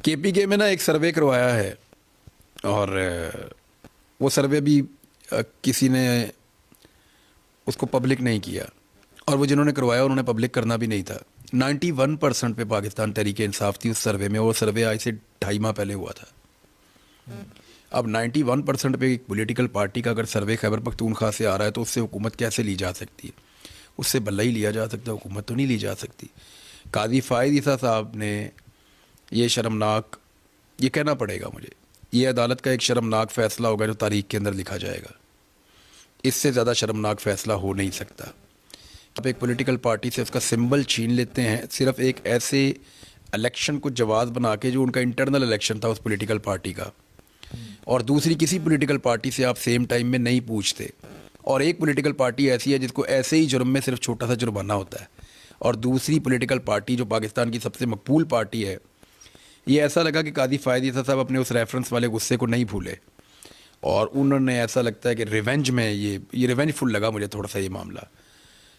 KPK में ना एक सर्वे करवाया है और वो सर्वे भी किसी ने उसको पब्लिक नहीं किया और वो जिन्होंने करवाया उन्होंने पब्लिक करना भी नहीं था। 91% पे पाकिस्तान तहरीके इंसाफ थी उस सर्वे में। वो सर्वे आज से 2.5 माह पहले हुआ था। अब 91% पे एक पॉलिटिकल पार्टी का अगर सर्वे खैबर पख्तूनख्वा से आ रहा है तो उससे हुकूमत कैसे ली जा सकती है? उससे बल्ला ही लिया जा सकता है, हुकूमत तो नहीं ली जा सकती। काजी फ़ायद ईसा साहब ने ये शर्मनाक, ये कहना पड़ेगा मुझे, ये अदालत का एक शर्मनाक फ़ैसला होगा जो तारीख़ के अंदर लिखा जाएगा। इससे ज़्यादा शर्मनाक फ़ैसला हो नहीं सकता। आप एक पॉलिटिकल पार्टी से उसका सिंबल छीन लेते हैं सिर्फ एक ऐसे इलेक्शन को जवाब बना के जो उनका इंटरनल इलेक्शन था उस पॉलिटिकल पार्टी का, और दूसरी किसी पॉलिटिकल पार्टी से आप सेम टाइम में नहीं पूछते। और एक पॉलिटिकल पार्टी ऐसी है जिसको ऐसे ही जुर्म में सिर्फ छोटा सा जुर्माना होता है, और दूसरी पॉलिटिकल पार्टी जो पाकिस्तान की सबसे मकबूल पार्टी है, ये ऐसा लगा कि काजी फ़ायद ईसा साहब अपने उस रेफरेंस वाले गुस्से को नहीं भूले और उन्होंने ऐसा लगता है कि रिवेंज में ये रिवेंजफुल लगा मुझे थोड़ा सा ये मामला।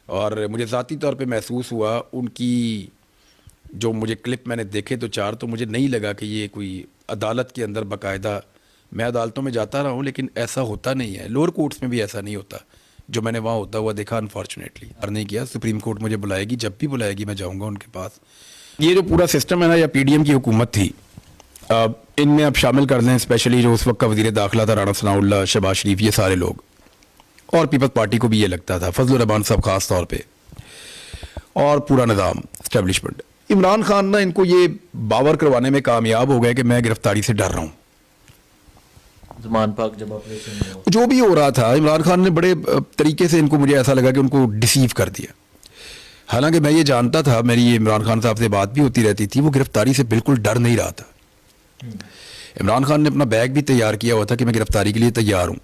और मुझे ज़ाती तौर पे महसूस हुआ उनकी, जो मुझे क्लिप मैंने देखे तो 4, तो मुझे नहीं लगा कि ये कोई अदालत के अंदर बाकायदा, मैं अदालतों में जाता रहा हूँ लेकिन ऐसा होता नहीं है, लोअर कोर्ट्स में भी ऐसा नहीं होता जो मैंने वहाँ होता हुआ देखा अनफॉर्चुनेटली। और नहीं किया, सुप्रीम कोर्ट मुझे बुलाएगी, जब भी बुलाएगी मैं जाऊँगा उनके पास। ये जो पूरा सिस्टम है ना, या पीडीएम की हुकूमत थी, इनमें आप शामिल कर लें स्पेशली जो उस वक्त का वज़ीर दाखिला था राना सनाउल्लाह, शहबाज शरीफ, ये सारे लोग, और पीपल्स पार्टी को भी ये लगता था, फजलुर रहमान साहब ख़ास तौर पे, और पूरा निज़ाम इस्टेब्लिशमेंट। इमरान खान ना इनको ये बावर करवाने में कामयाब हो गए कि मैं गिरफ्तारी से डर रहा हूँ। ज़मान पाक जब ऑपरेशन जो भी हो रहा था, इमरान खान ने बड़े तरीके से इनको, मुझे ऐसा लगा कि उनको डिसीव कर दिया। हालांकि मैं ये जानता था, मेरी ये इमरान खान साहब से बात भी होती रहती थी, वो गिरफ्तारी से बिल्कुल डर नहीं रहा था। इमरान खान ने अपना बैग भी तैयार किया हुआ था कि मैं गिरफ्तारी के लिए तैयार हूँ,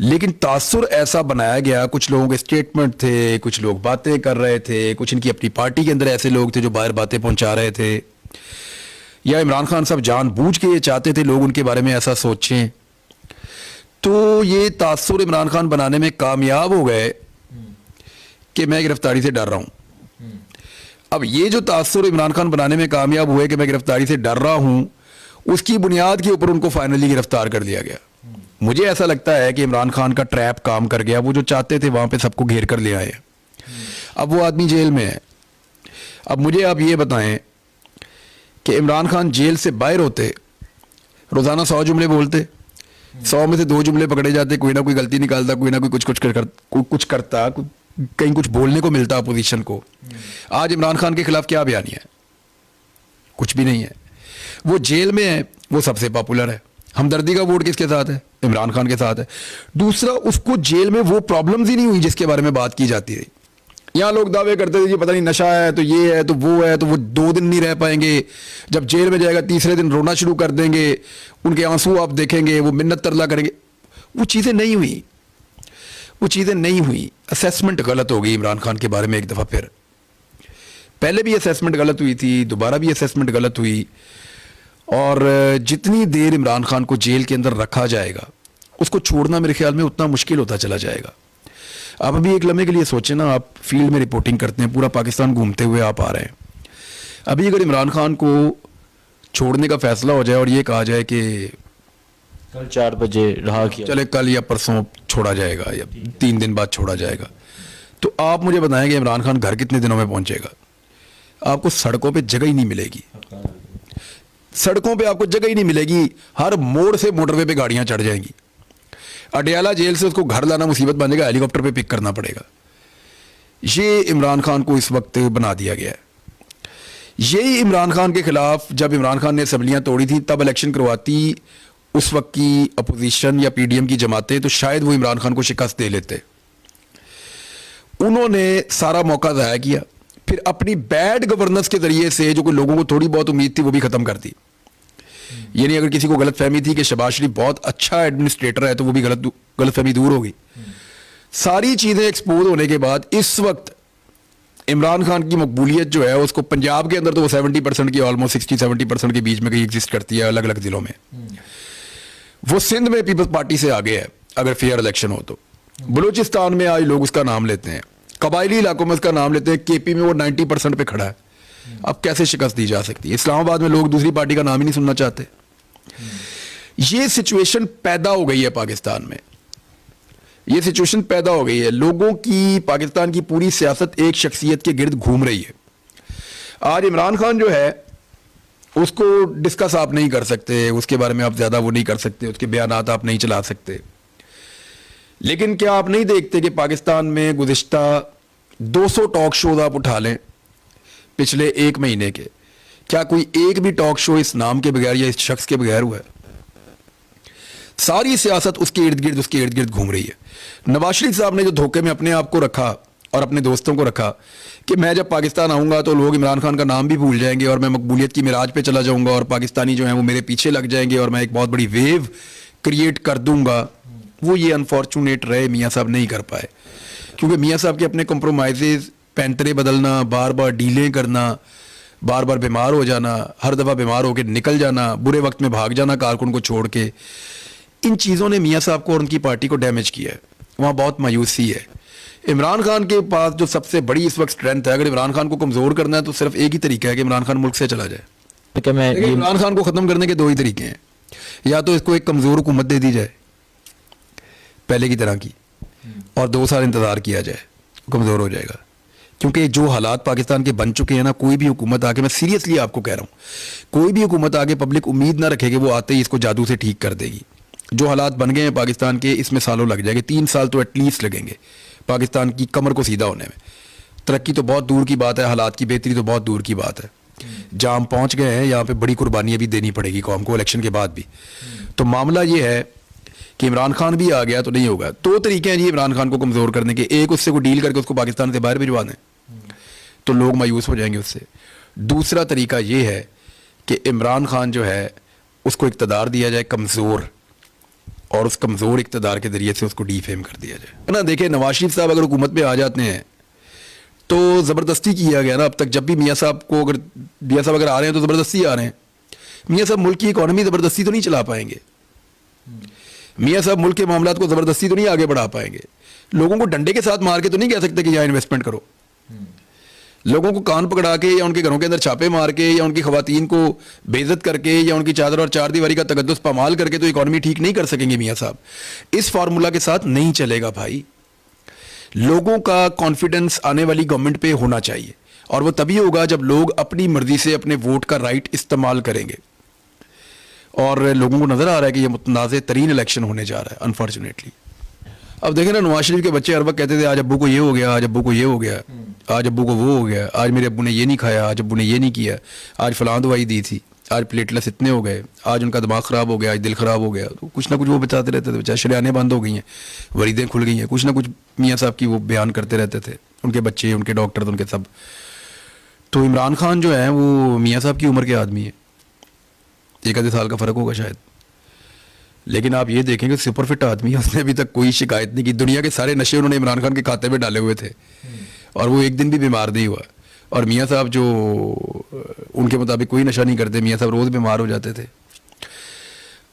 लेकिन तासुर ऐसा बनाया गया, कुछ लोगों के स्टेटमेंट थे, कुछ लोग बातें कर रहे थे, कुछ इनकी अपनी पार्टी के अंदर ऐसे लोग थे जो बाहर बातें पहुंचा रहे थे, या इमरान खान साहब जानबूझ के ये चाहते थे लोग उनके बारे में ऐसा सोचें, तो ये तासुर इमरान खान बनाने में कामयाब हो गए कि मैं गिरफ्तारी से डर रहा हूं। अब ये जो तासुर इमरान खान बनाने में कामयाब हुए कि मैं गिरफ्तारी से डर रहा हूं, उसकी बुनियाद के ऊपर उनको फाइनली गिरफ्तार कर लिया गया। मुझे ऐसा लगता है कि इमरान खान का ट्रैप काम कर गया, वो जो चाहते थे वहां पे सबको घेर कर ले आए। अब वो आदमी जेल में है। अब मुझे आप ये बताएं कि इमरान खान जेल से बाहर होते, रोजाना 100 जुमले बोलते, 100 में से 2 जुमले पकड़े जाते, कोई ना कोई गलती निकालता, कोई ना कोई कुछ करता, कहीं कुछ बोलने को मिलता अपोजिशन को। आज इमरान खान के खिलाफ क्या बयानिया है? कुछ भी नहीं है। वो जेल में है, वो सबसे पॉपुलर है। हमदर्दी का वोट किसके साथ है? इमरान खान के साथ है। दूसरा, उसको जेल में वो प्रॉब्लम्स ही नहीं हुई जिसके बारे में बात की जाती थी। यहाँ लोग दावे करते थे जी पता नहीं नशा है तो ये है तो वो है, तो वो 2 दिन नहीं रह पाएंगे, जब जेल में जाएगा तीसरे दिन रोना शुरू कर देंगे, उनके आंसू आप देखेंगे, वो मिन्नत तरला करेंगे। वो चीज़ें नहीं हुई, वो चीज़ें नहीं हुई। असेसमेंट गलत हो गई इमरान खान के बारे में एक दफ़ा फिर। पहले भी असेसमेंट गलत हुई थी, दोबारा भी असेसमेंट गलत हुई, और जितनी देर इमरान खान को जेल के अंदर रखा जाएगा उसको छोड़ना मेरे ख्याल में उतना मुश्किल होता चला जाएगा। आप अभी एक लम्हे के लिए सोचें ना, आप फील्ड में रिपोर्टिंग करते हैं, पूरा पाकिस्तान घूमते हुए आप आ रहे हैं। अभी अगर इमरान खान को छोड़ने का फैसला हो जाए और ये कहा जाए कि कल 4 बजे रहा किया, चले कल या परसों छोड़ा जाएगा या 3 दिन बाद छोड़ा जाएगा, तो आप मुझे बताएं कि इमरान खान घर कितने दिनों में पहुंचेगा? आपको सड़कों पे जगह ही नहीं मिलेगी, सड़कों पे आपको जगह ही नहीं मिलेगी। हर मोड़ से मोटरवे पे गाड़ियां चढ़ जाएंगी। अडयाला जेल से उसको घर लाना मुसीबत बनेगा, हेलीकॉप्टर पे पिक करना पड़ेगा। ये इमरान खान को इस वक्त बना दिया गया है। यही इमरान खान के खिलाफ जब इमरान खान ने असम्बलियां तोड़ी थी, तब इलेक्शन करवाती उस वक्त की अपोजिशन या पीडीएम की जमातें, तो शायद वो इमरान खान को शिकस्त दे लेते। उन्होंने सारा मौका ज़ाया किया, फिर अपनी बैड गवर्नेंस के जरिए से जो कोई लोगों को थोड़ी बहुत उम्मीद थी वो भी खत्म कर दी। यानी अगर किसी को गलतफहमी थी कि शहबाज शरीफ बहुत अच्छा एडमिनिस्ट्रेटर है, तो वो भी गलतफहमी दूर होगी। सारी चीजें एक्सपोज होने के बाद इस वक्त इमरान खान की मकबूलियत जो है उसको पंजाब के अंदर तो वो 70% की, ऑलमोस्ट 60-70% के बीच में कहीं एग्जिस्ट करती है अलग अलग जिलों में। वो सिंध में पीपल्स पार्टी से आगे है अगर फेयर इलेक्शन हो तो। बलूचिस्तान में आज लोग उसका नाम लेते हैं, कबायली इलाकों में उसका नाम लेते हैं, केपी में वो 90% पे खड़ा है। अब कैसे शिकस्त दी जा सकती है? इस्लामाबाद में लोग दूसरी पार्टी का नाम ही नहीं सुनना चाहते। ये सिचुएशन पैदा हो गई है पाकिस्तान में, ये सिचुएशन पैदा हो गई है। लोगों की, पाकिस्तान की पूरी सियासत एक शख्सियत के गिर्द घूम रही है। आज इमरान खान जो है उसको डिस्कस आप नहीं कर सकते, उसके बारे में आप ज़्यादा वो नहीं कर सकते, उसके बयानात आप नहीं चला सकते। लेकिन क्या आप नहीं देखते कि पाकिस्तान में गुज़िश्ता 200 टॉक शोज आप उठा लें पिछले 1 महीने के, क्या कोई एक भी टॉक शो इस नाम के बगैर या इस शख्स के बगैर हुआ है? सारी सियासत उसके इर्द गिर्द घूम रही है। नवाज शरीफ साहब ने जो धोखे में अपने आप को रखा और अपने दोस्तों को रखा कि मैं जब पाकिस्तान आऊंगा तो लोग इमरान खान का नाम भी भूल जाएंगे और मैं मकबूलियत की मिराज पे चला जाऊंगा और पाकिस्तानी जो हैं वो मेरे पीछे लग जाएंगे और मैं एक बहुत बड़ी वेव क्रिएट कर दूंगा, वो ये अनफॉर्चुनेट रहे मियाँ साहब नहीं कर पाए। क्योंकि मियाँ साहब के अपने कॉम्प्रोमाइज़, पैंतरे बदलना, बार बार डीलें करना, बार बार बीमार हो जाना, हर दफ़ा बीमार होकर निकल जाना, बुरे वक्त में भाग जाना कारकुन को छोड़ के, इन चीज़ों ने मियाँ साहब को और उनकी पार्टी को डैमेज किया है। वहाँ बहुत मायूसी है। इमरान खान के पास जो सबसे बड़ी इस वक्त स्ट्रेंथ है, अगर इमरान खान को कमज़ोर करना है तो सिर्फ एक ही तरीका है कि इमरान खान मुल्क से चला जाए। लेकिन इमरान खान को ख़त्म करने के 2 ही तरीके हैं, या तो इसको एक कमज़ोर हुकूमत दे दी जाए पहले की तरह की, और 2 साल इंतज़ार किया जाए, कमज़ोर हो जाएगा। क्योंकि जो हालात पाकिस्तान के बन चुके हैं ना, कोई भी हुकूमत आके, मैं सीरियसली आपको कह रहा हूँ, कोई भी हुकूमत आके पब्लिक उम्मीद ना रखे कि वो आते ही इसको जादू से ठीक कर देगी। जो हालात बन गए हैं पाकिस्तान के, इसमें सालों लग जाएंगे, 3 साल तो एटलीस्ट लगेंगे पाकिस्तान की कमर को सीधा होने में। तरक्की तो बहुत दूर की बात है, हालात की बेहतरी तो बहुत दूर की बात है। जहाँ हम पहुँच गए हैं यहाँ पे बड़ी कुर्बानियाँ भी देनी पड़ेगी कौम को इलेक्शन के बाद भी। तो मामला ये है कि इमरान खान भी आ गया तो नहीं होगा। 2 तरीके हैं जी इमरान खान को कमज़ोर करने के, एक उससे को डील करके उसको पाकिस्तान से बाहर भिजवा दें तो लोग मायूस हो जाएंगे उससे। दूसरा तरीका ये है कि इमरान खान जो है उसको इक़्तिदार दिया जाए कमज़ोर, और उस कमज़ोर इक़्तिदार के ज़रिए से उसको डीफेम कर दिया जाए ना। देखिए, नवाज शरीफ साहब अगर हुकूमत में आ जाते हैं तो ज़बरदस्ती किया गया ना अब तक। जब भी मियाँ साहब अगर आ रहे हैं तो ज़बरदस्ती आ रहे हैं। मियाँ साहब मुल्क की इकॉनमी ज़बरदस्ती तो नहीं चला पाएंगे, मियाँ साहब मुल्क के मामलात को ज़बरदस्ती तो नहीं आगे बढ़ा पाएंगे। लोगों को डंडे के साथ मार के तो नहीं कह सकते कि यहाँ इन्वेस्टमेंट करो। लोगों को कान पकड़ा के या उनके घरों के अंदर छापे मार के या उनकी खवातीन को बेइज्जत करके या उनकी चादर और 4 दीवारी का तकद्दुस पामाल करके तो इकॉनमी ठीक नहीं कर सकेंगे मियाँ साहब। इस फार्मूला के साथ नहीं चलेगा भाई। लोगों का कॉन्फिडेंस आने वाली गवर्नमेंट पे होना चाहिए, और वो तभी होगा जब लोग अपनी मर्जी से अपने वोट का राइट इस्तेमाल करेंगे। और लोगों को नज़र आ रहा है कि ये मुतनाज़ तरीन इलेक्शन होने जा रहा है अनफॉर्चुनेटली। अब देखें ना, नवाज शरीफ के बच्चे हर वक्त कहते थे आज अब्बू को ये हो गया, आज अब्बू को ये हो गया, आज अब्बू को वो हो गया, आज मेरे अब्बू ने ये नहीं खाया, आज अब्बू ने ये नहीं किया, आज फलां दवाई दी थी, आज प्लेटलेट्स इतने हो गए, आज उनका दिमाग ख़राब हो गया, आज दिल ख़राब हो गया। तो कुछ ना कुछ वो बताते रहते थे। बेचारे शरियानें बंद हो गई हैं, वरीदें खुल गई हैं, कुछ ना कुछ मियाँ साहब की वो बयान करते रहते थे, उनके बच्चे, उनके डॉक्टर, उनके सब। तो इमरान खान जो है वो मियाँ साहब की उम्र के आदमी है, 1 आधे साल का फ़र्क होगा शायद। लेकिन आप ये देखेंगे सुपर फिट आदमी है, उसने अभी तक कोई शिकायत नहीं की। दुनिया के सारे नशे उन्होंने इमरान खान के खाते में डाले हुए थे और वो एक दिन भी बीमार नहीं हुआ। और मियाँ साहब जो उनके मुताबिक कोई नशा नहीं करते, मियाँ साहब रोज़ बीमार हो जाते थे।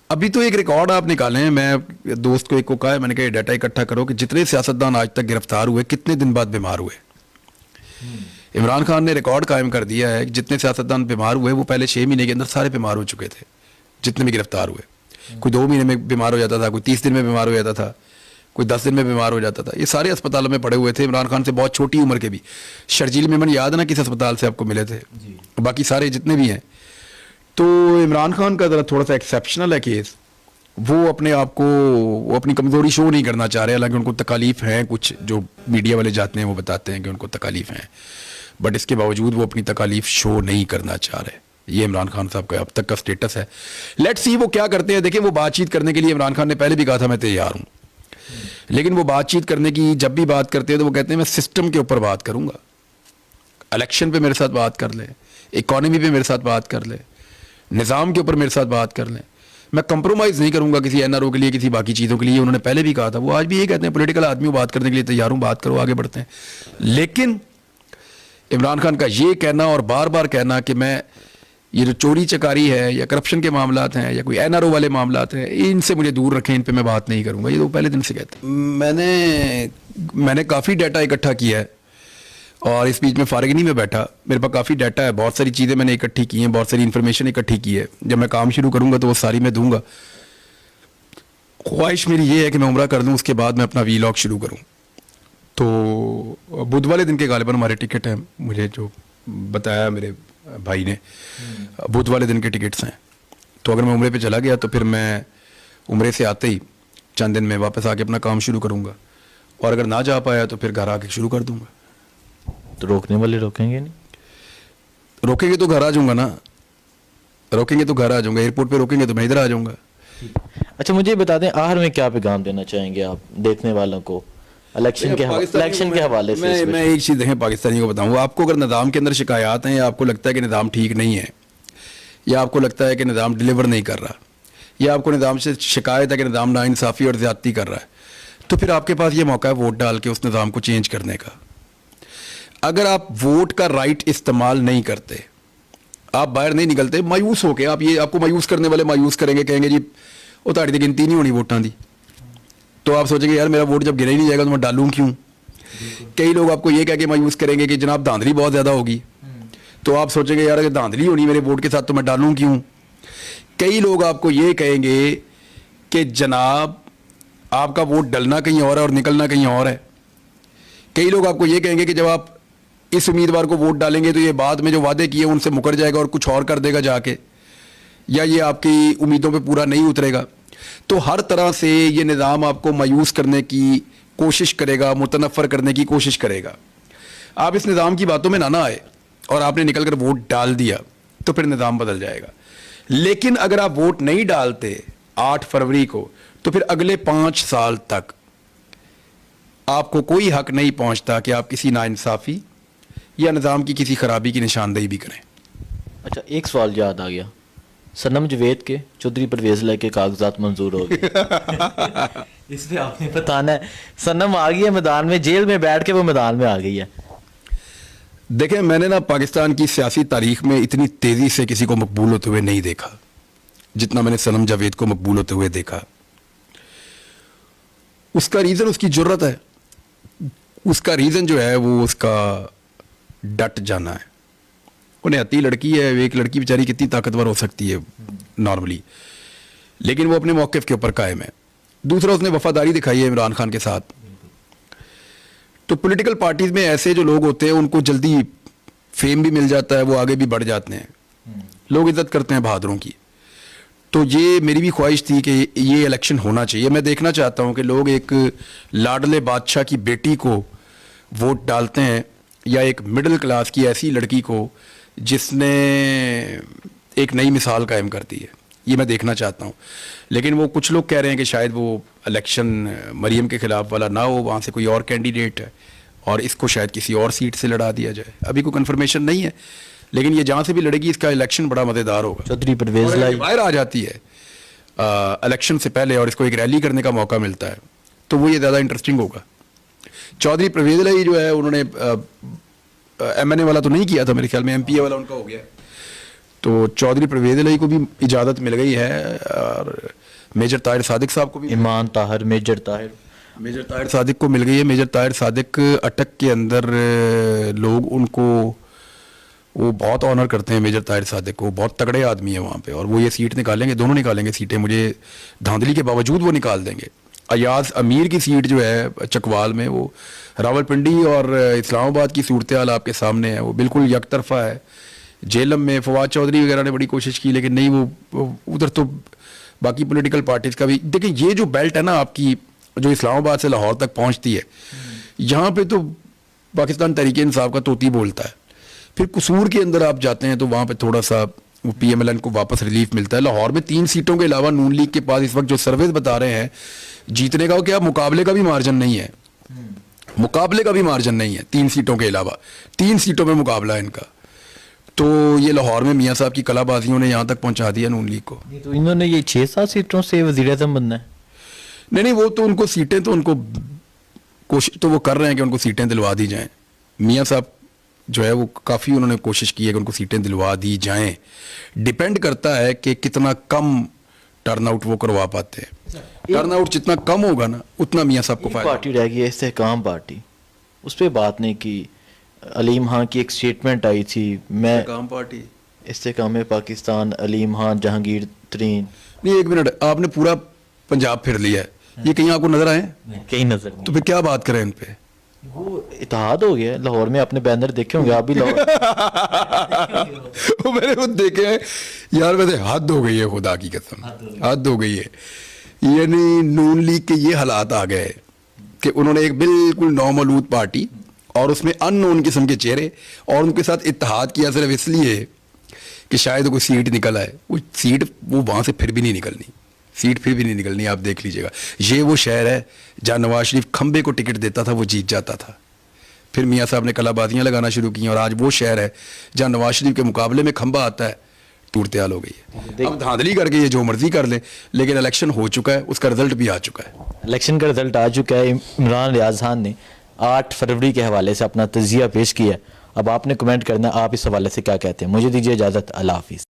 अभी तो एक रिकॉर्ड आप निकालें, मैं दोस्त को एक को कहा, मैंने कहा डाटा इकट्ठा करो कि जितने सियासतदान आज तक गिरफ्तार हुए कितने दिन बाद बीमार हुए। इमरान खान ने रिकॉर्ड कायम कर दिया है कि जितने सियासतदान बीमार हुए वो पहले 6 महीने के अंदर सारे बीमार हो चुके थे, जितने भी गिरफ्तार हुए। कोई 2 महीने में बीमार हो जाता था, कोई 30 दिन में बीमार हो जाता था, कोई 10 दिन में बीमार हो जाता था। ये सारे अस्पतालों में पड़े हुए थे, इमरान खान से बहुत छोटी उम्र के भी। शर्जील मेमन याद है ना किस अस्पताल से आपको मिले थे, बाकी सारे जितने भी हैं। तो इमरान खान का ज़रा थोड़ा सा एक्सेप्शनल है केस। वो अपने आप को, वो अपनी कमज़ोरी शो नहीं करना चाह रहे, हालांकि उनको तकालीफ हैं, कुछ जो मीडिया वाले जाते हैं वो बताते हैं कि उनको तकालीफ हैं, बट इसके बावजूद वो अपनी तकालीफ शो नहीं करना चाह रहे। ये इमरान खान साहब का अब तक का स्टेटस है। लेट्स सी वो क्या करते हैं। देखिए, वो बातचीत करने के लिए इमरान खान ने पहले भी कहा था मैं तैयार हूँ, लेकिन वो बातचीत करने की जब भी बात करते हैं तो वो कहते हैं मैं सिस्टम के ऊपर बात करूँगा, इलेक्शन पे मेरे साथ बात कर लें, इकॉनमी पे मेरे साथ बात कर लें, निज़ाम के ऊपर मेरे साथ बात कर लें, मैं कंप्रोमाइज़ नहीं करूँगा किसी एनआरओ के लिए, किसी बाकी चीज़ों के लिए। उन्होंने पहले भी कहा था, वो आज भी ये कहते हैं पॉलिटिकल आदमी बात करने के लिए तैयार हूँ, बात करो, आगे बढ़ते हैं। लेकिन इमरान खान का ये कहना और बार बार कहना कि मैं ये जो चोरी चकारी है या करप्शन के मामलात हैं या कोई एनआरओ वाले मामलात हैं, इनसे मुझे दूर रखें, इन पे मैं बात नहीं करूँगा, ये तो पहले दिन से कहते हैं। मैंने काफ़ी डाटा इकट्ठा किया है और इस बीच में फारिग नहीं मैं बैठा, मेरे पास काफ़ी डाटा है, बहुत सारी चीज़ें मैंने इकट्ठी की हैं, बहुत सारी इन्फॉर्मेशन इकट्ठी की है। जब मैं काम शुरू करूँगा तो वो सारी मैं दूंगा। ख्वाहिश मेरी ये है कि मैं उम्रा कर लूँ, उसके बाद मैं अपना वीलॉग शुरू करूँ। तो बुध वाले दिन के गालिबन हमारे टिकट हैं, मुझे जो बताया मेरे भाई ने, बुध वाले दिन के टिकट्स हैं। तो अगर मैं उम्रे पे चला गया तो फिर मैं उम्रे से आते ही चंद दिन में वापस आके अपना काम शुरू करूँगा, और अगर ना जा पाया तो फिर घर आके शुरू कर दूँगा। तो रोकने वाले रोकेंगे नहीं? रोकेंगे तो घर आ जाऊँगा ना, रोकेंगे तो घर आ जाऊँगा, एयरपोर्ट पे रोकेंगे तो मैं इधर आ जाऊँगा। अच्छा, मुझे बता दें, आखिर में क्या पैगाम देना चाहेंगे आप देखने वालों को इलेक्शन के हवाले से? मैं एक चीज़ देखें, पाकिस्तानी को बताऊँ, आपको अगर निज़ाम के अंदर शिकायत हैं, या आपको लगता है कि निज़ाम ठीक नहीं है, या आपको लगता है कि निज़ाम डिलीवर नहीं कर रहा, या आपको निज़ाम से शिकायत है कि निज़ाम नाइंसाफ़ी और ज़्यादती कर रहा है, तो फिर आपके पास ये मौका है वोट डाल के उस निज़ाम को चेंज करने का। अगर आप वोट का राइट इस्तेमाल नहीं करते, आप बाहर नहीं निकलते, मायूस होके आपको मायूस करने वाले मायूस करेंगे, कहेंगे जी वो ताड़ी की गिनती नहीं होनी वोटां दी, तो आप सोचेंगे यार मेरा वोट जब गिना ही नहीं जाएगा तो मैं डालूं क्यों। कई लोग आपको ये कह के मायूस करेंगे कि जनाब धांधली बहुत ज़्यादा होगी, तो आप सोचेंगे यार अगर धांधली होनी मेरे वोट के साथ तो मैं डालूं क्यों। कई लोग आपको ये कहेंगे कि जनाब आपका वोट डलना कहीं और है और निकलना कहीं और है। कई लोग आपको ये कहेंगे कि जब आप इस उम्मीदवार को वोट डालेंगे तो ये बाद में जो वादे किए उनसे मुकर जाएगा और कुछ और कर देगा जाके, या ये आपकी उम्मीदों पे पूरा नहीं उतरेगा। तो हर तरह से ये निज़ाम आपको मायूस करने की कोशिश करेगा, मुतनफ़र करने की कोशिश करेगा। आप इस निज़ाम की बातों में ना आए और आपने निकल कर वोट डाल दिया तो फिर निज़ाम बदल जाएगा। लेकिन अगर आप वोट नहीं डालते 8 फरवरी को, तो फिर अगले 5 साल तक आपको कोई हक नहीं पहुंचता कि आप किसी नाइंसाफ़ी या निज़ाम की किसी खराबी की निशानदेही भी करें। अच्छा, एक सवाल याद आ गया, सनम जवेद के चौधरी परवेज लाई के कागजात मंजूर हो गए इस पे आपने बताना है। सनम आ गई है मैदान में, जेल में बैठ के वो मैदान में आ गई है। देखें, मैंने ना पाकिस्तान की सियासी तारीख में इतनी तेज़ी से किसी को मकबूल होते हुए नहीं देखा जितना मैंने सनम जावेद को मकबूल होते हुए देखा। उसका रीज़न उसकी जुर्रत है, उसका रीज़न जो है वो उसका डट जाना है। वो निहत्ती लड़की है, एक लड़की बेचारी कितनी ताकतवर हो सकती है नॉर्मली, लेकिन वो अपने मौक़िफ़ के ऊपर कायम है। दूसरा, उसने वफादारी दिखाई है इमरान खान के साथ। तो पॉलिटिकल पार्टीज़ में ऐसे जो लोग होते हैं उनको जल्दी फेम भी मिल जाता है, वो आगे भी बढ़ जाते हैं, लोग इज्जत करते हैं बहादुरों की। तो ये मेरी भी ख्वाहिश थी कि ये इलेक्शन होना चाहिए। मैं देखना चाहता हूँ कि लोग एक लाडले बादशाह की बेटी को वोट डालते हैं या एक मिडिल क्लास की ऐसी लड़की को जिसने एक नई मिसाल कायम कर दी है, ये मैं देखना चाहता हूँ। लेकिन वो कुछ लोग कह रहे हैं कि शायद वो इलेक्शन मरियम के ख़िलाफ़ वाला ना हो, वहाँ से कोई और कैंडिडेट है और इसको शायद किसी और सीट से लड़ा दिया जाए। अभी कोई कन्फर्मेशन नहीं है, लेकिन ये जहाँ से भी लड़ेगी इसका इलेक्शन बड़ा मज़ेदार होगा। चौधरी परवेज लाई बाहर आ जाती है इलेक्शन से पहले और इसको एक रैली करने का मौका मिलता है तो वो ये ज़्यादा इंटरेस्टिंग होगा। चौधरी परवेज लाई जो है उन्होंने MNA वाला तो नहीं किया था, मेरे ख्याल में MPA वाला उनका हो गया। तो चौधरी परवेज लाई को भी इजाज़त मिल गई है और मेजर ताहिर सादिक साहब को भी, ईमान ताहिर, मेजर ताहिर सादिक को मिल गई है। मेजर ताहिर सादिक अटक के अंदर लोग उनको वो बहुत ऑनर करते हैं। मेजर ताहिर सादिक को, बहुत तगड़े आदमी है वहाँ पे, और वो ये सीट निकालेंगे, दोनों निकालेंगे सीटें, मुझे धांधली के बावजूद वो निकाल देंगे। अयाज अमीर की सीट जो है चकवाल में, वो रावलपिंडी और इस्लामाबाद की सूरत हाल आपके सामने है, वो बिल्कुल यकतरफा है। जेलम में फवाद चौधरी वगैरह ने बड़ी कोशिश की लेकिन नहीं, वो उधर तो बाकी पॉलिटिकल पार्टीज़ का भी। देखिए ये जो बेल्ट है ना आपकी, जो इस्लामाबाद से लाहौर तक पहुँचती है, यहाँ पे तो पाकिस्तान तहरीक इंसाफ का तोती बोलता है। फिर कसूर के अंदर आप जाते हैं तो वहाँ पे थोड़ा सा वो PMLN को वापस रिलीफ मिलता है। लाहौर में 3 सीटों के अलावा नून लीग के पास इस वक्त जो सर्वेज बता रहे हैं जीतने का, क्या मुकाबले का भी मार्जिन नहीं है, मुकाबले का भी मार्जिन नहीं है 3 सीटों के अलावा। 3 सीटों में मुकाबला है इनका। तो ये लाहौर में मियाँ साहब की कलाबाजियों ने यहाँ तक पहुँचा दिया नून लीग को। तो इन्होंने ये 6-7 सीटों से वज़ीर-ए-आज़म बनना है। नहीं, वो तो उनको सीटें तो उनको कोशिश तो वो कर रहे हैं कि उनको सीटें दिलवा दी जाएं। मियाँ साहब जो है वो काफ़ी उन्होंने कोशिश की है कि उनको सीटें दिलवा दी जाएं। डिपेंड करता है कि कितना कम टर्नआउट वो करवा पाते हैं। टर्नआउट जितना कम होगा ना उतना मियाँ साहब को फायदा। पार्टी रह गई है, इस्तेहकाम पार्टी, उस पर बात नहीं की। अलीम खान की एक स्टेटमेंट आई थी, मैं काम पार्टी इस्तेकाम पाकिस्तान, अलीम खान, जहांगीर तरीन। नहीं, एक मिनट, आपने पूरा पंजाब फिर लिया है, ये कहीं आपको नजर आए? कहीं नजर तो नहीं। फिर क्या बात करें इन पे? वो इत्तेहाद हो गया। लाहौर में अपने बैनर देखे होंगे आप भी लाहौर। वो मैंने खुद देखे हैं यार, वैसे हद हो गई है, खुदा की कसम हद हो गई है। यानी नून लीग के ये हालात आ गए कि उन्होंने एक बिल्कुल नौमौलूद पार्टी और उसमें अननोन किस्म के चेहरे और उनके साथ इत्तेहाद किया सिर्फ इसलिए कि शायद कोई सीट निकल आए। वो सीट वो वहाँ से फिर भी नहीं निकलनी, सीट फिर भी नहीं निकलनी, आप देख लीजिएगा। ये वो शहर है जहाँ नवाज शरीफ खंबे को टिकट देता था वो जीत जाता था, फिर मियाँ साहब ने कलाबाजियाँ लगाना शुरू की, और आज वो शहर है जहाँ नवाज शरीफ के मुकाबले में खंबा आता है, सूरत हाल हो गई है। अब धांधली करके ये जो मर्जी कर ले, लेकिन इलेक्शन हो चुका है, उसका रिजल्ट भी आ चुका है। इलेक्शन का रिजल्ट आ चुका है। इमरान रियाज खान ने 8 फरवरी के हवाले से अपना तजिया पेश किया। अब आपने कमेंट करना है आप इस हवाले से क्या कहते हैं। मुझे दीजिए इजाज़त, अल्लाह हाफिज़।